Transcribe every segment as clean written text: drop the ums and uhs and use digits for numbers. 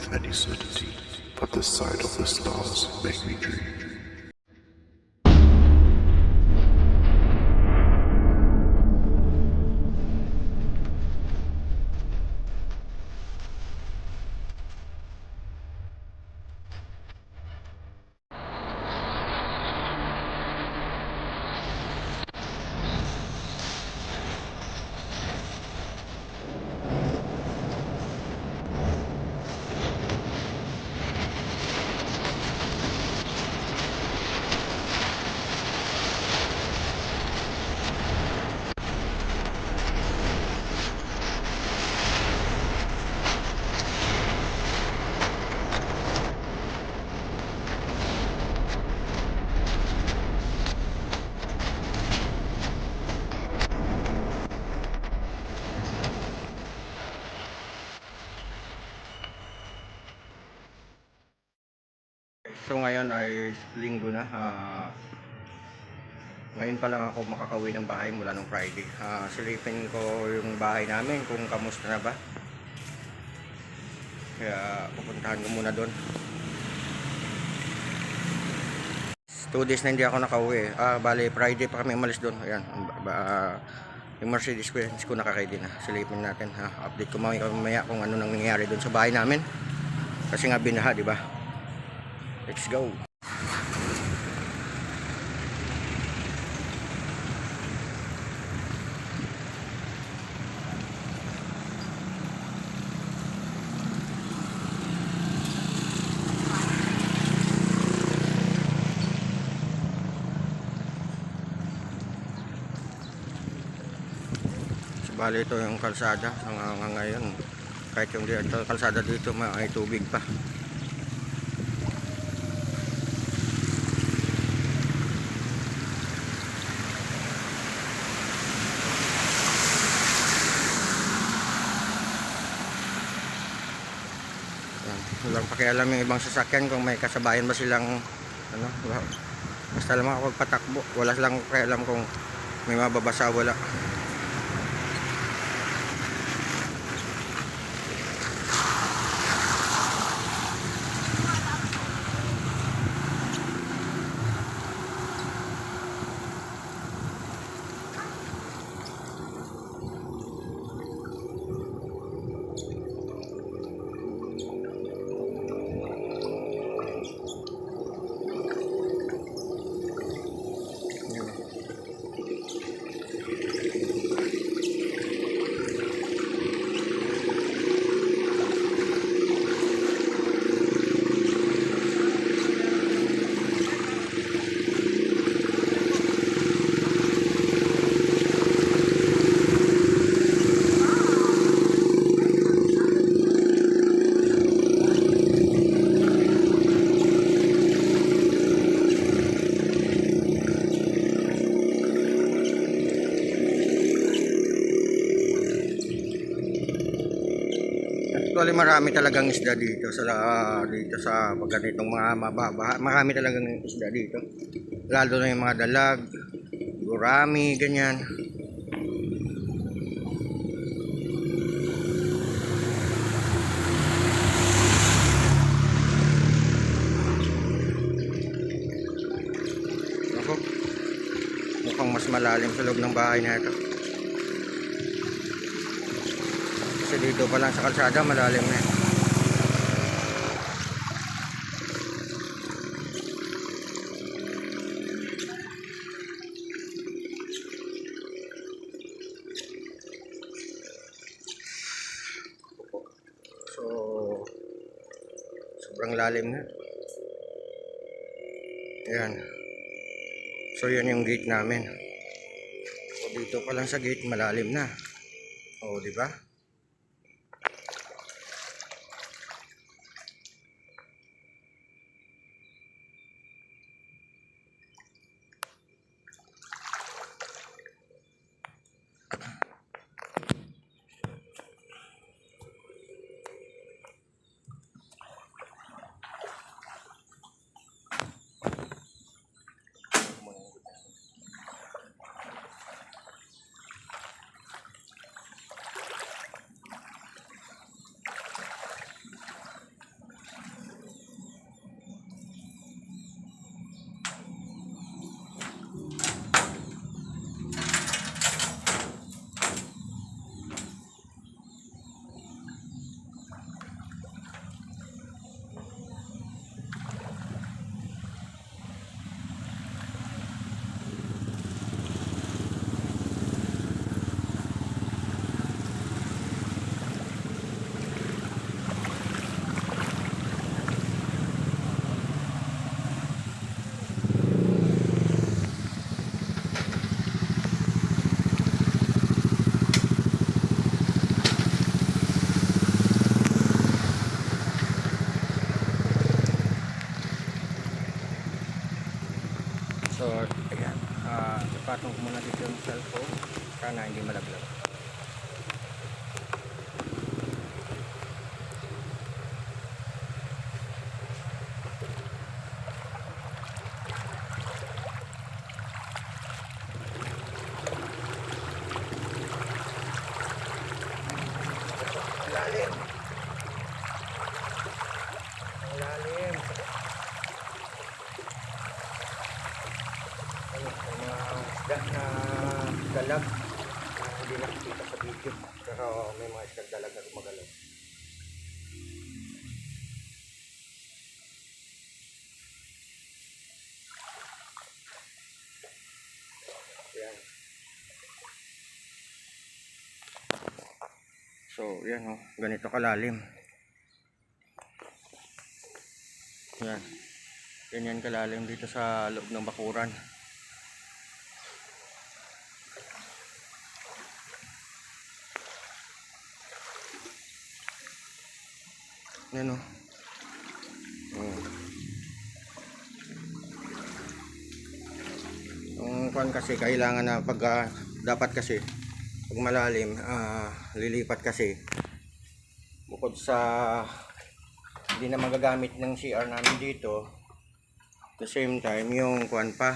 with any certainty, but the sight of the stars make me dream. So ngayon ay linggo na. Ngayon pa lang ako makakauwi ng bahay mula nung Friday. Silipin ko yung bahay namin kung kamusta na ba. Kaya pupuntahan ko muna doon. 2 days na hindi ako nakauwi. Bale Friday pa kami umalis doon. Ayan. Yung Mercedes Benz ko nakakaidi na. Silipin natin. Update ko mamaya kung ano nang nangyayari doon sa bahay namin. Kasi nga binaha, di ba? Let's go. Bali ito yung kalsada hanggang ngayon. Kahit yung kalsada dito may tubig pa. Walang pakialam yung ibang sasakyan kung may kasabayan ba silang ano, basta lang makapagpatakbo. Wala silang pakialam kung may mababasa, wala. Actually marami talagang isda dito sa ganitong mga mababa. Marami talagang isda dito. Lalo na yung mga dalag, gurami, ganyan. Ako, mukhang mas malalim sa loob ng bahay na ito. Kasi dito pa lang sa kalsada malalim na. So sobrang lalim na. Ayan. So yan yung gate namin. So dito pa lang sa gate malalim na. O di ba? muna dito yung cellphone. Sana hindi malaglag. Lalim. Ang lalim. Ano, may mga isda na dalag na hindi nakikita sa video. Pero may mga isda dalag na gumagalaw. Yan. So, yan o. Ganito kalalim. Yan. Ganyan kalalim dito sa loob ng bakuran. Yan o. Yung kuwan kasi kailangan na pag dapat kasi pag malalim lilipat kasi bukod sa hindi na magagamit ng CR namin dito, at the same time yung kuwan pa,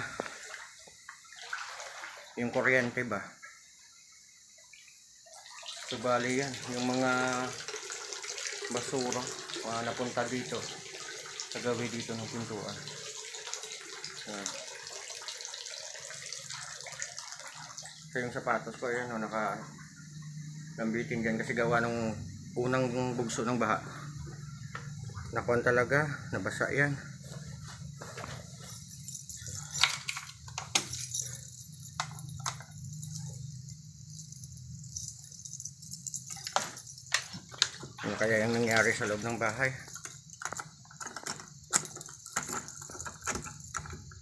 yung kuryente ba, so bali yan yung mga basura napunta dito sa gawi dito ng pintuan. So yung sapatos ko yan naka lambitin dyan kasi gawa ng unang bugso ng baha. Nakuan talaga, nabasa yan. Ano kaya yung nangyari sa loob ng bahay?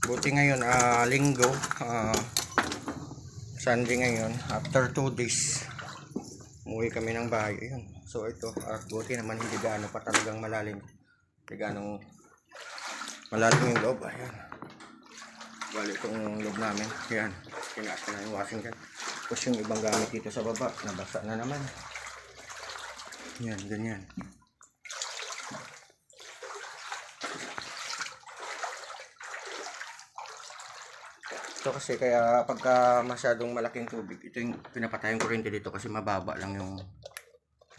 Buti ngayon, linggo, Sunday ngayon, after 2 days, umuwi kami ng bahay. Ayun. So ito, buti naman hindi gaano pa talagang malalim. Hindi gaano malalim yung loob. Ayan. Bali itong loob namin. Ayan. Kinaas ko na yung washing dyan. Tapos yung ibang gamit dito sa baba, nabasa na naman. Ayan, ganyan. Ito kasi kaya pagka masyadong malaking tubig, ito yung pinapatay yung kuryente dito kasi mababa lang yung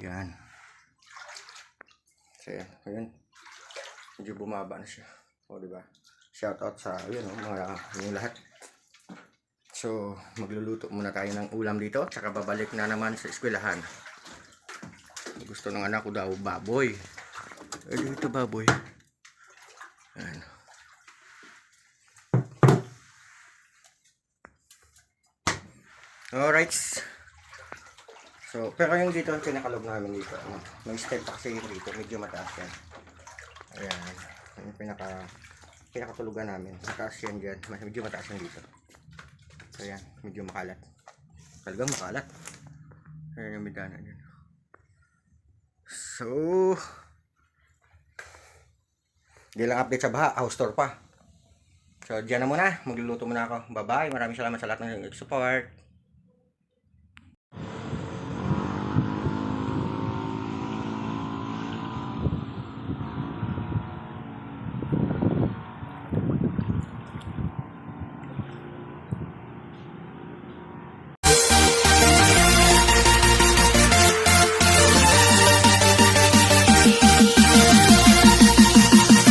yan. So yan, ayun. Medyo bumaba na siya. O diba? Shout out sa yun, mga yung lahat. So magluluto muna tayo ng ulam dito, tsaka babalik na naman sa eskwelahan. Gusto ng anak ko daw baboy. Dito baboy. Ayan. Alright. So, pero yung dito, ang pinakalob namin dito, may step pa kasi yung dito, medyo mataas yan. Ayan, yung pinakatulugan namin, mataas yan dyan, medyo mataas yan dito. So, ayan, medyo makalat. Talagang makalat. Ayan yung bidana dyan. So, hindi lang update sa baha, house tour pa. So, dyan na muna, magluluto muna ako. Bye-bye, maraming salamat sa lahat ng support.